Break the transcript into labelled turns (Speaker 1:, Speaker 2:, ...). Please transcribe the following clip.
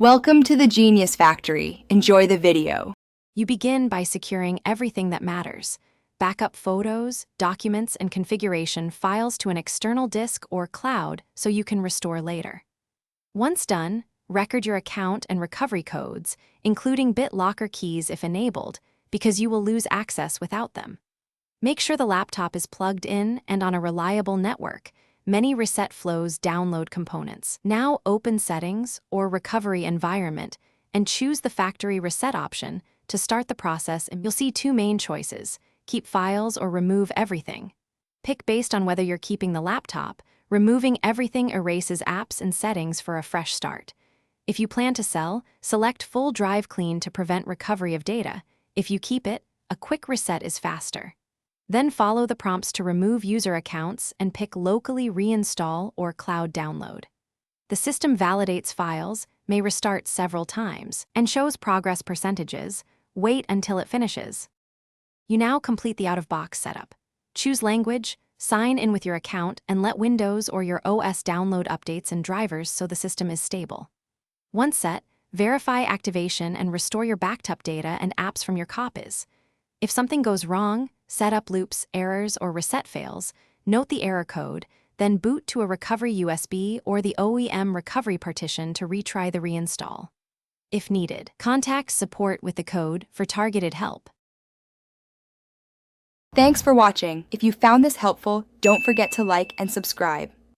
Speaker 1: Welcome to the Genius Factory. Enjoy the video.
Speaker 2: You begin by securing everything that matters. Backup photos, documents, and configuration files to an external disk or cloud so you can restore later. Once done, record your account and recovery codes, including BitLocker keys if enabled, because you will lose access without them. Make sure the laptop is plugged in and on a reliable network. Many reset flows download components. Now open Settings or Recovery Environment and choose the Factory Reset option to start the process, and you'll see two main choices: keep files or remove everything. Pick based on whether you're keeping the laptop. Removing everything erases apps and settings for a fresh start. If you plan to sell, select Full Drive Clean to prevent recovery of data. If you keep it, a quick reset is faster. Then follow the prompts to remove user accounts and pick Locally Reinstall or Cloud Download. The system validates files, may restart several times, and shows progress percentages. Wait until it finishes. You now complete the out-of-box setup. Choose language, sign in with your account, and let Windows or your OS download updates and drivers so the system is stable. Once set, verify activation and restore your backed up data and apps from your copies. If something goes wrong, setup loops, errors, or reset fails, note the error code, then boot to a recovery USB or the OEM recovery partition to retry the reinstall. If needed, contact support with the code for targeted help.
Speaker 1: Thanks for watching. If you found this helpful, don't forget to like and subscribe.